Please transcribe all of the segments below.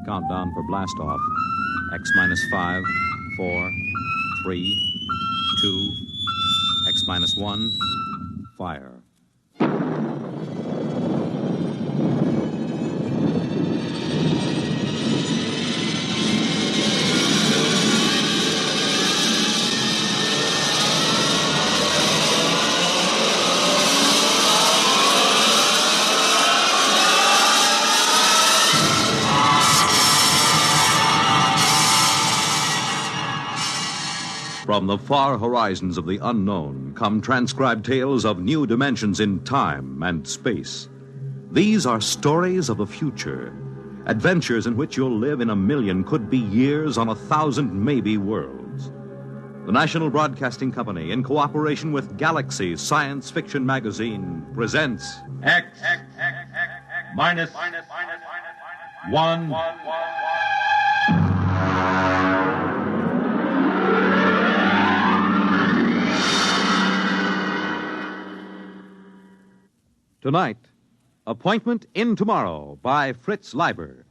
Countdown for blast off. X minus 5, 4, 3, 2, X minus 1, fire. From the far horizons of the unknown come transcribed tales of new dimensions in time and space. These are stories of the future, adventures in which you'll live in 1,000,000, could be years, on 1,000 maybe worlds. The National Broadcasting Company, in cooperation with Galaxy Science Fiction Magazine, presents X minus 1. Tonight, Appointment in Tomorrow by Fritz Leiber.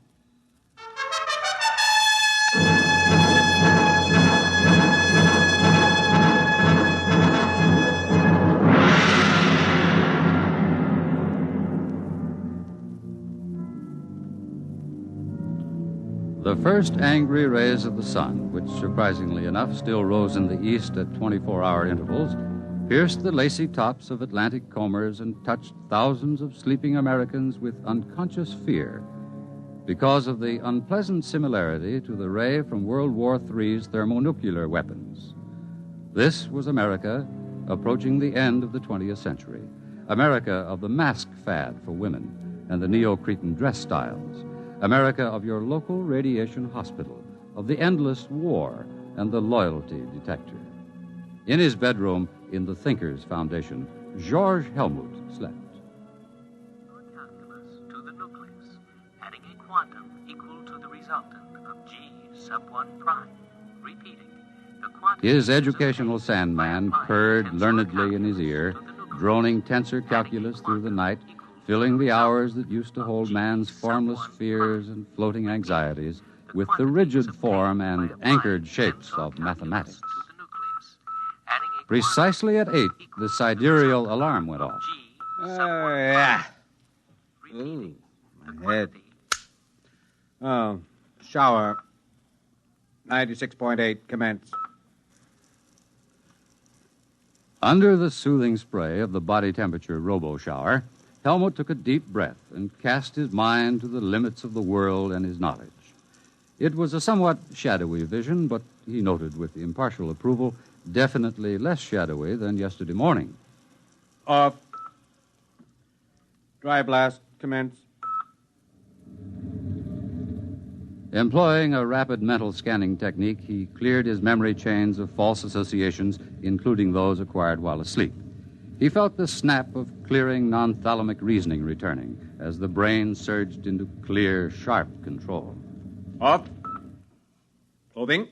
The first angry rays of the sun, which surprisingly enough still rose in the east at 24-hour intervals, pierced the lacy tops of Atlantic combers and touched thousands of sleeping Americans with unconscious fear because of the unpleasant similarity to the ray from World War III's thermonuclear weapons. This was America approaching the end of the 20th century, America of the mask fad for women and the Neo-Cretan dress styles, America of your local radiation hospital, of the endless war and the loyalty detector. In his bedroom in the Thinkers Foundation, George Helmut slept. Calculus to the nucleus, adding a quantum equal to the resultant of G sub 1 prime. Repeating, the quantum... His educational sandman purred learnedly in his ear, droning tensor calculus through the night, filling the hours that used to hold man's formless fears and floating anxieties with the rigid form and anchored shapes of mathematics. Precisely at 8, the sidereal alarm went off. Yeah. Ooh, my head. Oh, shower. 96.8, commence. Under the soothing spray of the body temperature robo-shower, Helmut took a deep breath and cast his mind to the limits of the world and his knowledge. It was a somewhat shadowy vision, but he noted with impartial approval, definitely less shadowy than yesterday morning. Off. Dry blast, commence. Employing a rapid mental scanning technique, he cleared his memory chains of false associations, including those acquired while asleep. He felt the snap of clearing non-thalamic reasoning returning as the brain surged into clear, sharp control. Off. Clothing.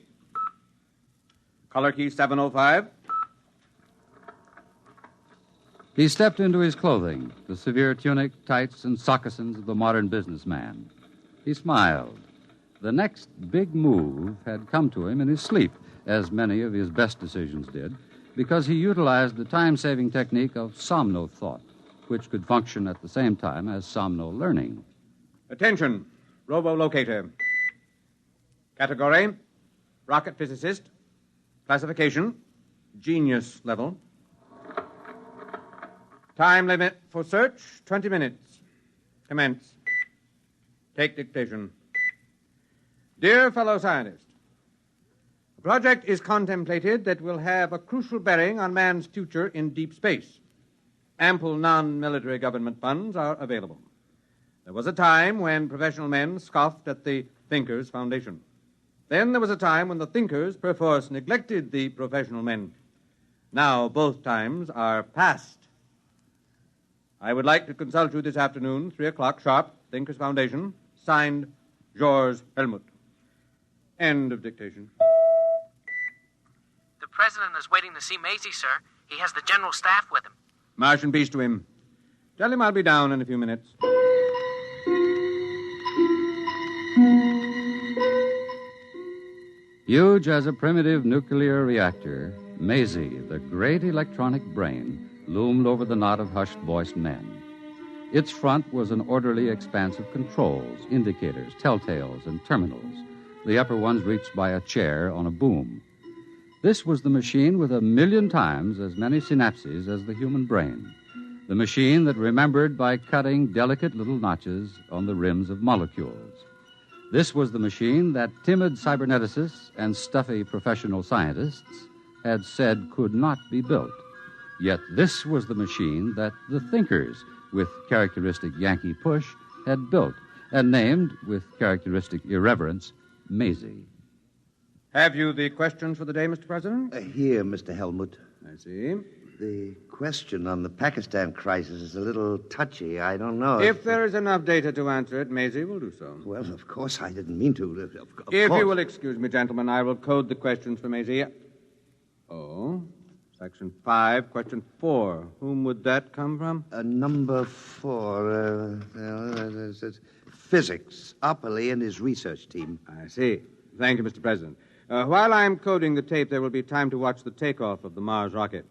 Color key 705. He stepped into his clothing, the severe tunic, tights, and sockasins of the modern businessman. He smiled. The next big move had come to him in his sleep, as many of his best decisions did, because he utilized the time-saving technique of somno-thought, which could function at the same time as somno-learning. Attention, robo-locator. Category, rocket physicist. Classification, genius level. Time limit for search, 20 minutes. Commence. Take dictation. Dear fellow scientist, a project is contemplated that will have a crucial bearing on man's future in deep space. Ample non-military government funds are available. There was a time when professional men scoffed at the Thinkers Foundation. Then there was a time when the thinkers perforce neglected the professional men. Now both times are past. I would like to consult you this afternoon, 3 o'clock sharp, Thinkers Foundation, signed George Helmut. End of dictation. The president is waiting to see Maisie, sir. He has the general staff with him. March and peace to him. Tell him I'll be down in a few minutes. Huge as a primitive nuclear reactor, Maisie, the great electronic brain, loomed over the knot of hushed-voiced men. Its front was an orderly expanse of controls, indicators, telltales, and terminals, the upper ones reached by a chair on a boom. This was the machine with 1,000,000 times as many synapses as the human brain, the machine that remembered by cutting delicate little notches on the rims of molecules. This was the machine that timid cyberneticists and stuffy professional scientists had said could not be built. Yet this was the machine that the thinkers, with characteristic Yankee push, had built and named, with characteristic irreverence, Maisie. Have you the questions for the day, Mr. President? Here, Mr. Helmut. I see. The question on the Pakistan crisis is a little touchy. I don't know. If there is enough data to answer it, Maisie will do so. Well, of course, I didn't mean to. Of If course. you will excuse me, gentlemen, I will code the questions for Maisie. Oh, Section 5, Question 4. Whom would that come from? Number 4. It's physics. Opperly and his research team. I see. Thank you, Mr. President. While I'm coding the tape, there will be time to watch the takeoff of the Mars rocket.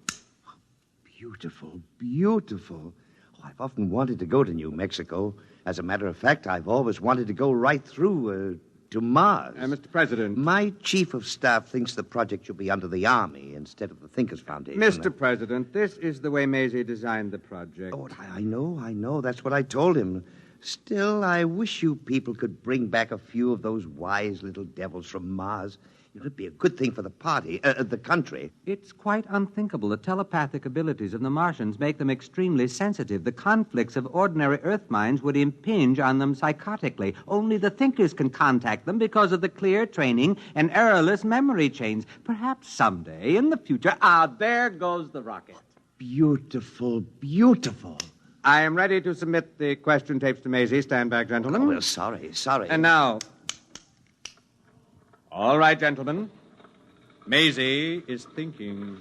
Beautiful, beautiful. Oh, I've often wanted to go to New Mexico. As a matter of fact, I've always wanted to go right through to Mars. Mr. President. My chief of staff thinks the project should be under the Army instead of the Thinkers Foundation. Mr. President, this is the way Maisie designed the project. Oh, I know. That's what I told him. Still, I wish you people could bring back a few of those wise little devils from Mars. It would be a good thing for the party, the country. It's quite unthinkable. The telepathic abilities of the Martians make them extremely sensitive. The conflicts of ordinary Earth minds would impinge on them psychotically. Only the thinkers can contact them because of the clear training and errorless memory chains. Perhaps someday, in the future... there goes the rocket. Beautiful, beautiful. I am ready to submit the question tapes to Maisie. Stand back, gentlemen. Oh, well, sorry. And now... All right, gentlemen. Maisie is thinking.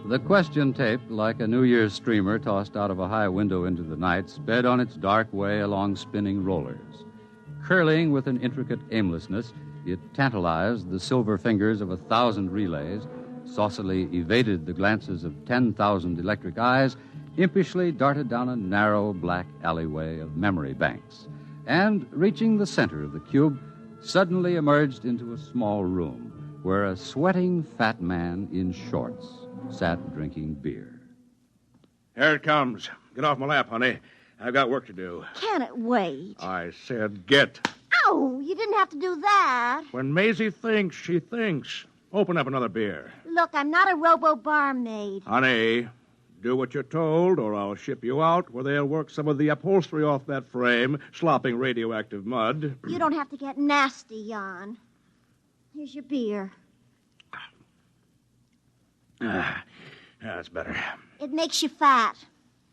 The question tape, like a New Year's streamer tossed out of a high window into the night, sped on its dark way along spinning rollers. Curling with an intricate aimlessness, it tantalized the silver fingers of 1,000 relays, saucily evaded the glances of 10,000 electric eyes, impishly darted down a narrow black alleyway of memory banks, and, reaching the center of the cube, suddenly emerged into a small room where a sweating fat man in shorts sat drinking beer. Here it comes. Get off my lap, honey. I've got work to do. Can it wait? I said get. Oh, you didn't have to do that. When Maisie thinks, she thinks. Open up another beer. Look, I'm not a robo-barmaid. Honey, do what you're told, or I'll ship you out where they'll work some of the upholstery off that frame, slopping radioactive mud. You don't have to get nasty, Jan. Here's your beer. That's better. It makes you fat.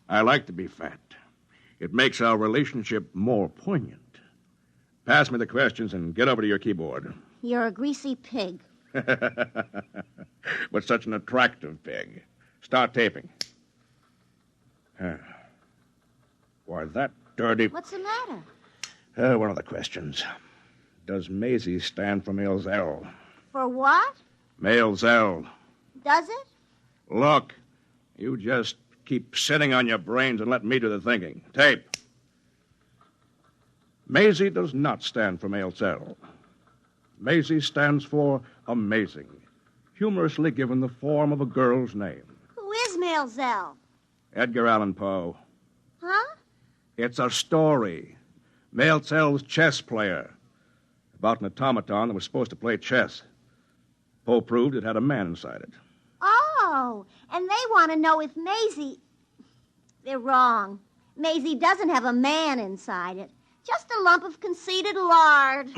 I like to be fat. It makes our relationship more poignant. Pass me the questions and get over to your keyboard. You're a greasy pig. But such an attractive pig. Start taping. Why, that dirty... What's the matter? One of the questions. Does Maisie stand for male Zell? For what? Male Zell. Does it? Look, you just keep sitting on your brains and let me do the thinking. Tape. Maisie does not stand for male Zell. Maisie stands for amazing, humorously given the form of a girl's name. Who is Maelzel? Edgar Allan Poe. Huh? It's a story. Maelzel's chess player. About an automaton that was supposed to play chess. Poe proved it had a man inside it. Oh, and they want to know if Maisie... They're wrong. Maisie doesn't have a man inside it. Just a lump of conceited lard. You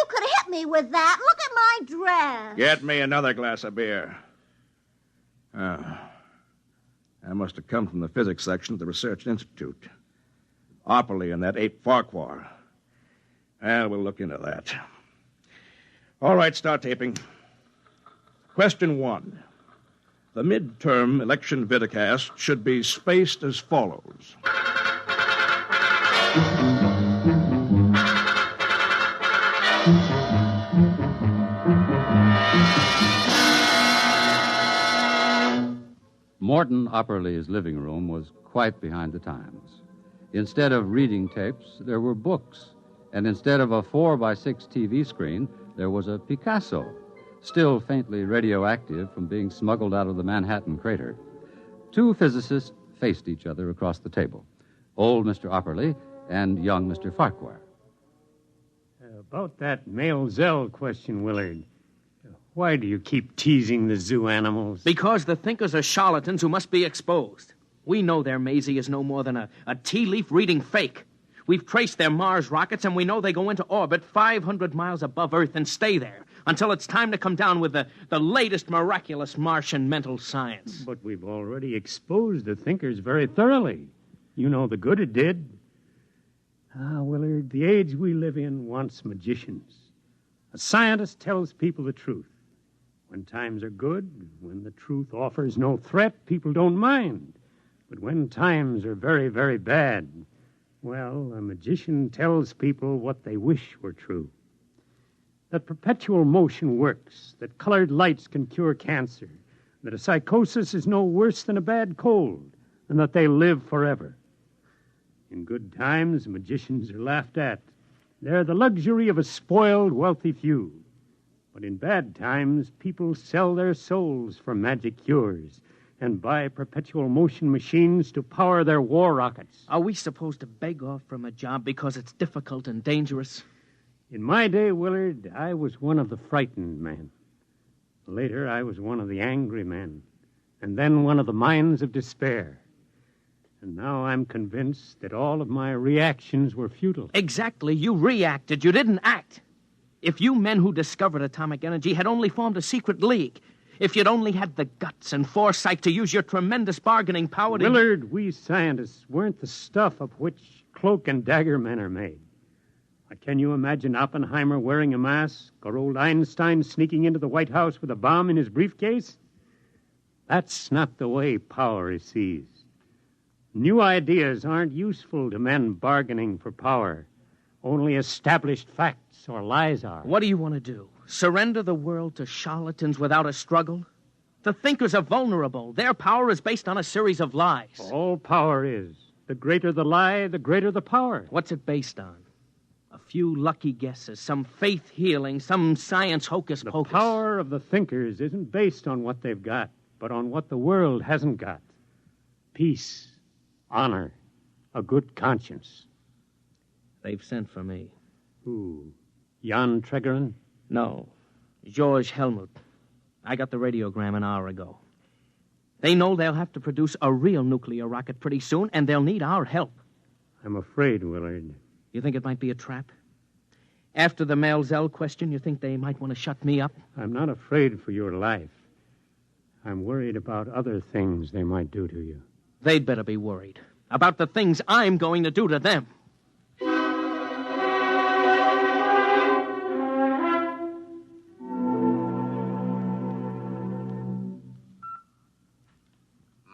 could have hit me with that. Look at my dress. Get me another glass of beer. That must have come from the physics section of the Research Institute. Opperly and that ape Farquhar. Well, we'll look into that. All right, start taping. Question 1. The midterm election vidcast should be spaced as follows. Morton Opperly's living room was quite behind the times. Instead of reading tapes, there were books. And instead of a 4x6 TV screen, there was a Picasso, still faintly radioactive from being smuggled out of the Manhattan crater. Two physicists faced each other across the table, old Mr. Opperly and young Mr. Farquhar. About that male Zell question, Willard. Why do you keep teasing the zoo animals? Because the thinkers are charlatans who must be exposed. We know their Maisie is no more than a tea leaf reading fake. We've traced their Mars rockets, and we know they go into orbit 500 miles above Earth and stay there until it's time to come down with the latest miraculous Martian mental science. But we've already exposed the thinkers very thoroughly. You know the good it did. Willard, the age we live in wants magicians. A scientist tells people the truth. When times are good, when the truth offers no threat, people don't mind. But when times are very, very bad, well, a magician tells people what they wish were true. That perpetual motion works, that colored lights can cure cancer, that a psychosis is no worse than a bad cold, and that they live forever. In good times, magicians are laughed at. They're the luxury of a spoiled, wealthy few. But in bad times, people sell their souls for magic cures and buy perpetual motion machines to power their war rockets. Are we supposed to beg off from a job because it's difficult and dangerous? In my day, Willard, I was one of the frightened men. Later, I was one of the angry men. And then one of the minds of despair. And now I'm convinced that all of my reactions were futile. Exactly. You reacted. You didn't act. If you men who discovered atomic energy had only formed a secret league, if you'd only had the guts and foresight to use your tremendous bargaining power to... Willard, we scientists weren't the stuff of which cloak and dagger men are made. Can you imagine Oppenheimer wearing a mask or old Einstein sneaking into the White House with a bomb in his briefcase? That's not the way power is seized. New ideas aren't useful to men bargaining for power. Only established facts or lies are. What do you want to do? Surrender the world to charlatans without a struggle? The thinkers are vulnerable. Their power is based on a series of lies. All power is. The greater the lie, the greater the power. What's it based on? A few lucky guesses, some faith healing, some science hocus pocus. The power of the thinkers isn't based on what they've got, but on what the world hasn't got. Peace, honor, a good conscience. They've sent for me. Who? Jan Tregerin? No. George Helmut. I got the radiogram an hour ago. They know they'll have to produce a real nuclear rocket pretty soon, and they'll need our help. I'm afraid, Willard. You think it might be a trap? After the Mel Zell question, you think they might want to shut me up? I'm not afraid for your life. I'm worried about other things they might do to you. They'd better be worried about the things I'm going to do to them.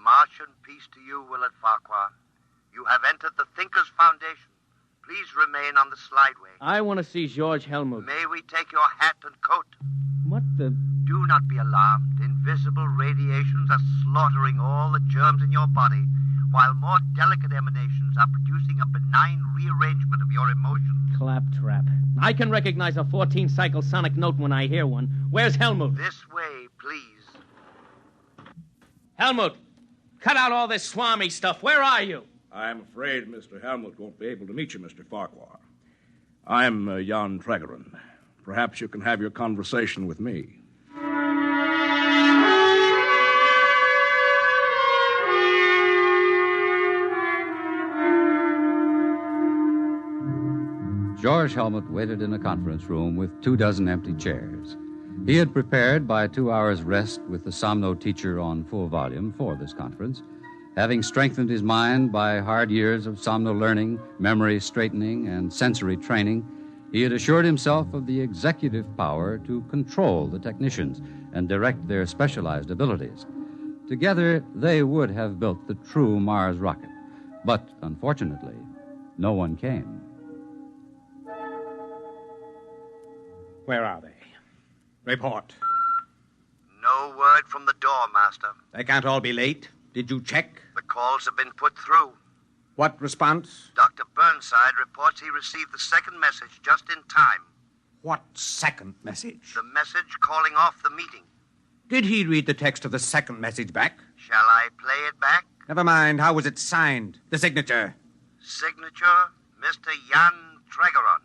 Martian peace to you, Willard Farquhar. You have entered the Thinkers Foundation. Please remain on the slideway. I want to see George Helmut. May we take your hat and coat? What the... Do not be alarmed. Invisible radiations are slaughtering all the germs in your body, while more delicate emanations are producing a benign rearrangement of your emotions. Claptrap. I can recognize a 14-cycle sonic note when I hear one. Where's Helmut? This way, please. Helmut, cut out all this Swami stuff. Where are you? I'm afraid Mr. Helmut won't be able to meet you, Mr. Farquhar. I'm Jan Tregerin. Perhaps you can have your conversation with me. George Helmut waited in a conference room with 24 empty chairs. He had prepared by 2 hours' rest with the Somno teacher on full volume for this conference, having strengthened his mind by hard years of Somno learning, memory straightening, and sensory training. He had assured himself of the executive power to control the technicians and direct their specialized abilities. Together, they would have built the true Mars rocket. But, unfortunately, No one came. Where are they? Report. No word from the door, Master. They can't all be late. Did you check? The calls have been put through. What response? Dr. Burnside reports he received the second message just in time. What second message? The message calling off the meeting. Did he read the text of the second message back? Shall I play it back? Never mind. How was it signed? The signature? Signature, Mr. Jan Tregeron.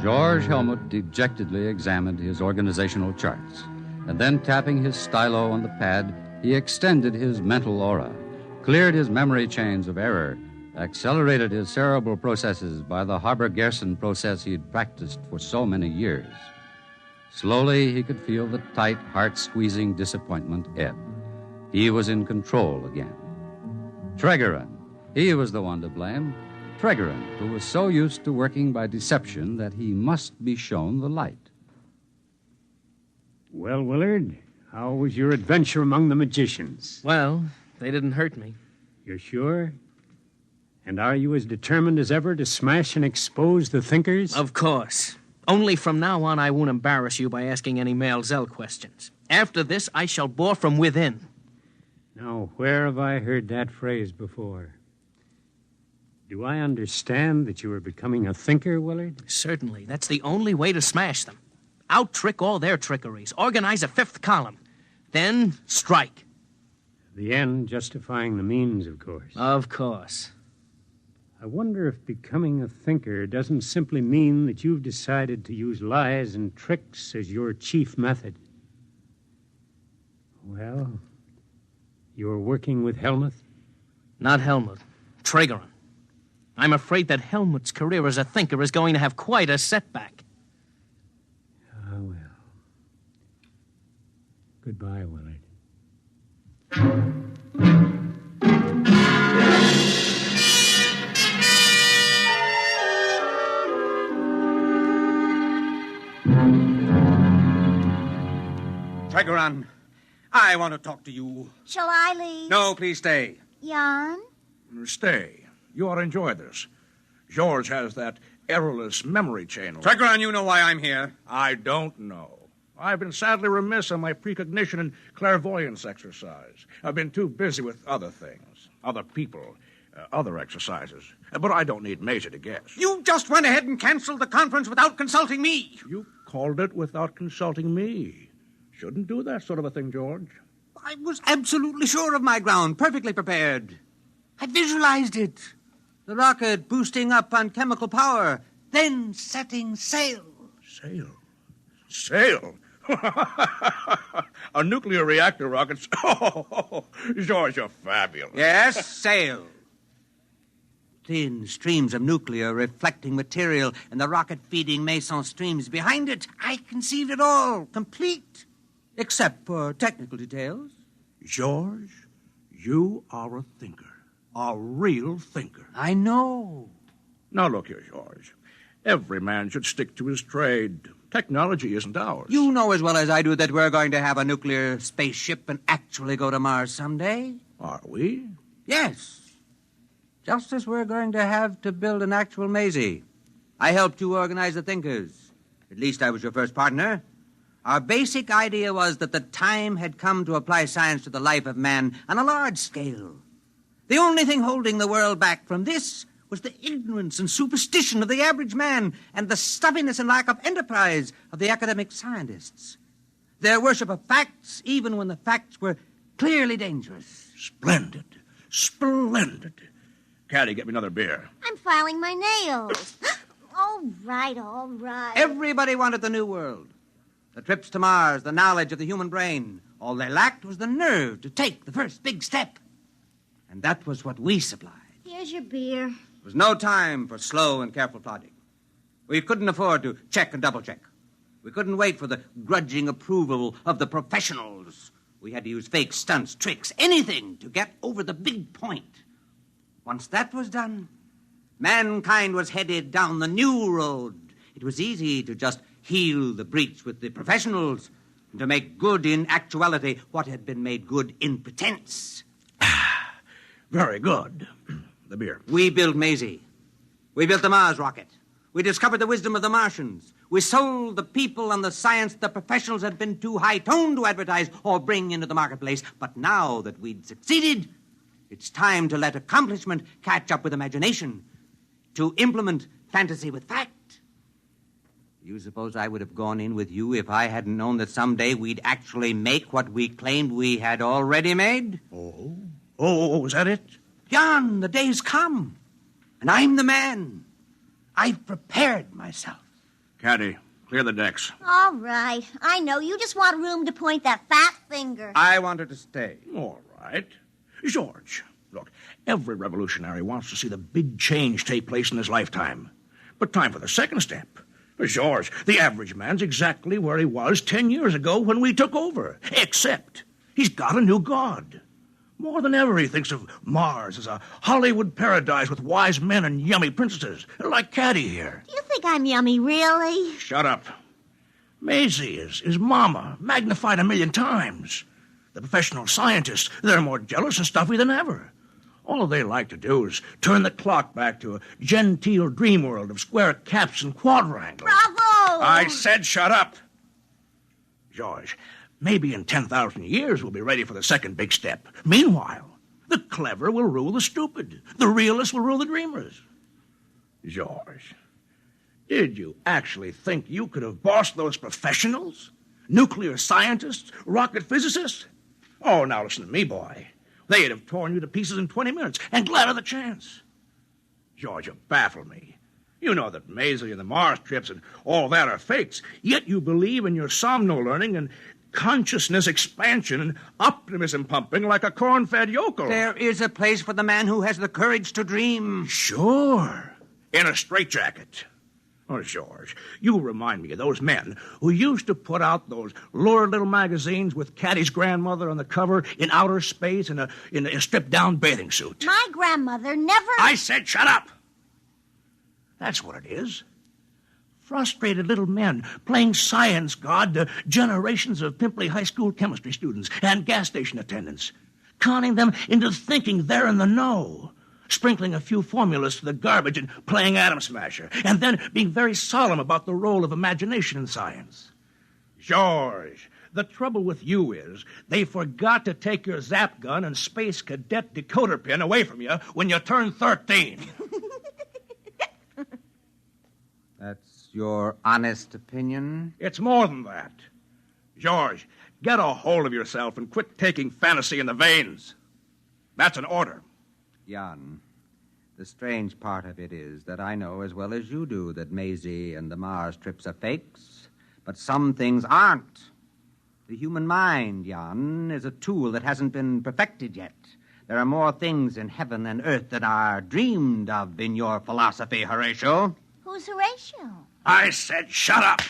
George Helmut dejectedly examined his organizational charts, and then tapping his stylo on the pad, he extended his mental aura, cleared his memory chains of error, accelerated his cerebral processes by the Haber-Gerson process he'd practiced for so many years. Slowly, he could feel the tight, heart-squeezing disappointment ebb. He was in control again. Tregeron, he was the one to blame. Tregeron, who was so used to working by deception that he must be shown the light. Well, Willard, how was your adventure among the magicians? Well, they didn't hurt me. You're sure? And are you as determined as ever to smash and expose the thinkers? Of course. Only from now on I won't embarrass you by asking any Male Zell questions. After this, I shall bore from within. Now, where have I heard that phrase before? Do I understand that you are becoming a thinker, Willard? Certainly. That's the only way to smash them. Out-trick all their trickeries. Organize a fifth column. Then strike. The end justifying the means, of course. Of course. I wonder if becoming a thinker doesn't simply mean that you've decided to use lies and tricks as your chief method. Well, you're working with Helmut? Not Helmut. Tregeron. I'm afraid that Helmut's career as a thinker is going to have quite a setback. Ah, well. Goodbye, Willard. Tregeron, I want to talk to you. Shall I leave? No, please stay. Jan? Stay. You ought to enjoy this. George has that errorless memory chain. Tregeron, you know why I'm here. I don't know. I've been sadly remiss on my precognition and clairvoyance exercise. I've been too busy with other things, other people, other exercises. But I don't need Maisie to guess. You just went ahead and canceled the conference without consulting me. You called it without consulting me. Shouldn't do that sort of a thing, George. I was absolutely sure of my ground, perfectly prepared. I visualized it. The rocket boosting up on chemical power, then setting sail. Sail? Sail? A nuclear reactor rocket. Oh, George, you're fabulous. Yes, sail. Thin streams of nuclear reflecting material and the rocket feeding meson streams behind it. I conceived it all, complete, except for technical details. George, you are a thinker. A real thinker. I know. Now, look here, George. Every man should stick to his trade. Technology isn't ours. You know as well as I do that we're going to have a nuclear spaceship and actually go to Mars someday. Are we? Yes. Just as we're going to have to build an actual Maisie. I helped you organize the thinkers. At least I was your first partner. Our basic idea was that the time had come to apply science to the life of man on a large scale. The only thing holding the world back from this was the ignorance and superstition of the average man and the stuffiness and lack of enterprise of the academic scientists. Their worship of facts, even when the facts were clearly dangerous. Splendid. Splendid. Caddy, get me another beer. I'm filing my nails. All right, all right. Everybody wanted the new world. The trips to Mars, the knowledge of the human brain. All they lacked was the nerve to take the first big step. And that was what we supplied. Here's your beer. There was no time for slow and careful plodding. We couldn't afford to check and double-check. We couldn't wait for the grudging approval of the professionals. We had to use fake stunts, tricks, anything to get over the big point. Once that was done, mankind was headed down the new road. It was easy to just heal the breach with the professionals. to make good in actuality what had been made good in pretense. Very good. The beer. We built Maisie. We built the Mars rocket. We discovered the wisdom of the Martians. We sold the people and the science the professionals had been too high-toned to advertise or bring into the marketplace. But now that we'd succeeded, it's time to let accomplishment catch up with imagination, to implement fantasy with fact. You suppose I would have gone in with you if I hadn't known that someday we'd actually make what we claimed we had already made? Oh, is that it? Jan, the day's come, and I'm the man. I've prepared myself. Caddy, clear the decks. All right. I know. You just want room to point that fat finger. I want her to stay. All right. George, look, every revolutionary wants to see the big change take place in his lifetime. But time for the second step. George, the average man's exactly where he was 10 years ago when we took over, except he's got a new god. More than ever, he thinks of Mars as a Hollywood paradise with wise men and yummy princesses, like Caddy here. Do you think I'm yummy, really? Shut up. Maisie is Mama, magnified 1,000,000 times. The professional scientists, they're more jealous and stuffy than ever. All they like to do is turn the clock back to a genteel dream world of square caps and quadrangles. Bravo! I said shut up. George, maybe in 10,000 years we'll be ready for the second big step. Meanwhile, the clever will rule the stupid. The realists will rule the dreamers. George, did you actually think you could have bossed those professionals? Nuclear scientists? Rocket physicists? Oh, now listen to me, boy. They'd have torn you to pieces in 20 minutes, and glad of the chance. George, you baffle me. You know that Maisie and the Mars trips and all that are fakes, yet you believe in your somno-learning and consciousness expansion and optimism pumping like a corn-fed yokel. There is a place for the man who has the courage to dream. Sure. In a straitjacket. Oh, George, you remind me of those men who used to put out those lurid little magazines with Caddy's grandmother on the cover in outer space in a stripped-down bathing suit. My grandmother never... I said shut up! That's what it is. Frustrated little men playing science god to generations of pimply high school chemistry students and gas station attendants, conning them into thinking they're in the know, sprinkling a few formulas to the garbage and playing Atom Smasher, and then being very solemn about the role of imagination in science. George, the trouble with you is they forgot to take your zap gun and space cadet decoder pin away from you when you turned 13. That's your honest opinion? It's more than that. George, get a hold of yourself and quit taking fantasy in the veins. That's an order. Jan, the strange part of it is that I know as well as you do that Maisie and the Mars trips are fakes, but some things aren't. The human mind, Jan, is a tool that hasn't been perfected yet. There are more things in heaven and earth than are dreamed of in your philosophy, Horatio. Who's Horatio? I said shut up.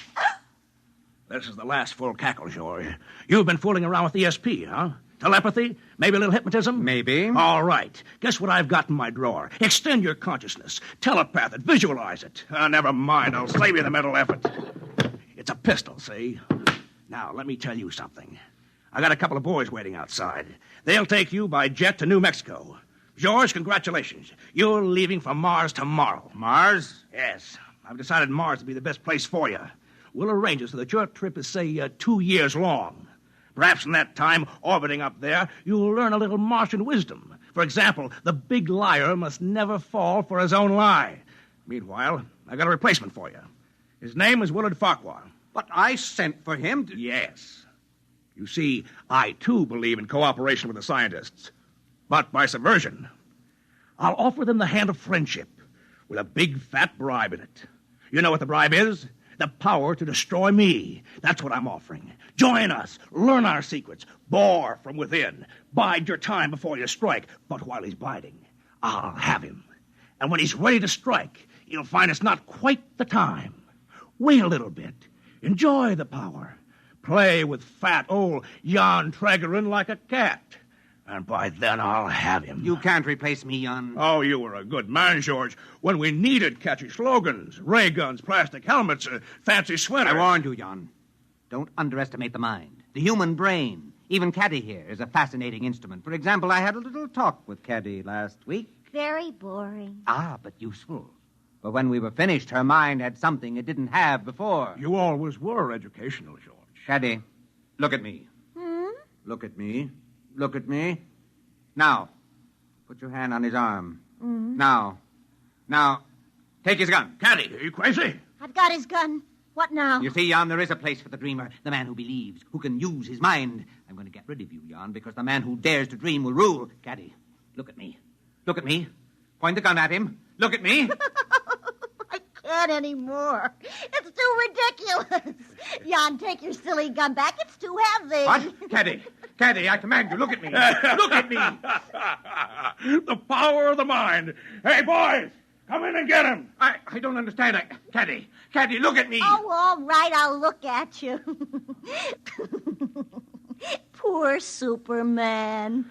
This is the last full cackle, George. You've been fooling around with ESP, huh? Telepathy? Maybe a little hypnotism? Maybe. All right. Guess what I've got in my drawer? Extend your consciousness. Telepath it. Visualize it. Never mind. I'll save you the mental effort. It's a pistol, see? Now, let me tell you something. I got a couple of boys waiting outside. They'll take you by jet to New Mexico. George, congratulations. You're leaving for Mars tomorrow. Mars? Yes. I've decided Mars to be the best place for you. We'll arrange it so that your trip is, say, 2 years long. Perhaps in that time, orbiting up there, you'll learn a little Martian wisdom. For example, the big liar must never fall for his own lie. Meanwhile, I got a replacement for you. His name is Willard Farquhar. But I sent for him to... Yes. You see, I, too, believe in cooperation with the scientists. But by subversion. I'll offer them the hand of friendship with a big, fat bribe in it. You know what the bribe is? The power to destroy me. That's what I'm offering. Join us. Learn our secrets. Bore from within. Bide your time before you strike. But while he's biding, I'll have him. And when he's ready to strike, you'll find it's not quite the time. Wait a little bit. Enjoy the power. Play with fat old Jan Tregerin like a cat. And by then I'll have him. You can't replace me, Jan. Oh, you were a good man, George, when we needed catchy slogans, ray guns, plastic helmets, fancy sweaters. I warned you, Jan. Don't underestimate the mind, the human brain. Even Caddy here is a fascinating instrument. For example, I had a little talk with Caddy last week. Very boring. Ah, but useful. But when we were finished, her mind had something it didn't have before. You always were educational, George. Caddy, look at me. Look at me. Look at me. Now, put your hand on his arm. Now, take his gun. Caddy, are you crazy? I've got his gun. What now? You see, Jan, there is a place for the dreamer, the man who believes, who can use his mind. I'm going to get rid of you, Jan, because the man who dares to dream will rule. Caddy, look at me. Look at me. Point the gun at him. Look at me. I can't anymore. It's too ridiculous. Jan, take your silly gun back. It's too heavy. What? Caddy, I command you, look at me. Look at me. The power of the mind. Hey, boys, come in and get him. I don't understand. Caddy, look at me. Oh, all right, I'll look at you. Poor Superman.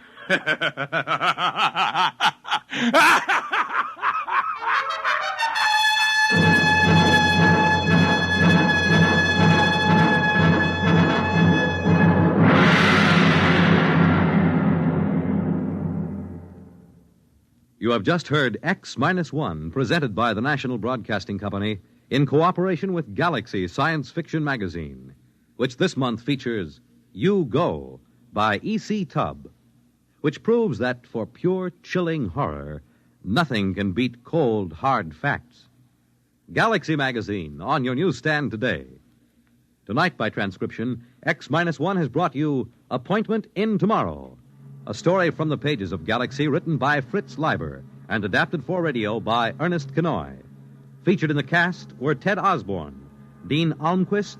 You have just heard X-1, presented by the National Broadcasting Company in cooperation with Galaxy Science Fiction Magazine, which this month features You Go by E.C. Tubb, which proves that for pure, chilling horror, nothing can beat cold, hard facts. Galaxy Magazine, on your newsstand today. Tonight, by transcription, X-1 has brought you Appointment in Tomorrow, a story from the pages of Galaxy written by Fritz Leiber and adapted for radio by Ernest Kenoy. Featured in the cast were Ted Osborne, Dean Almquist,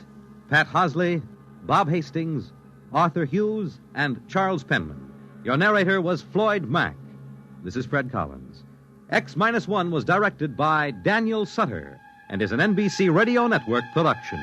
Pat Hosley, Bob Hastings, Arthur Hughes, and Charles Penman. Your narrator was Floyd Mack. This is Fred Collins. X-1 was directed by Daniel Sutter and is an NBC Radio Network production.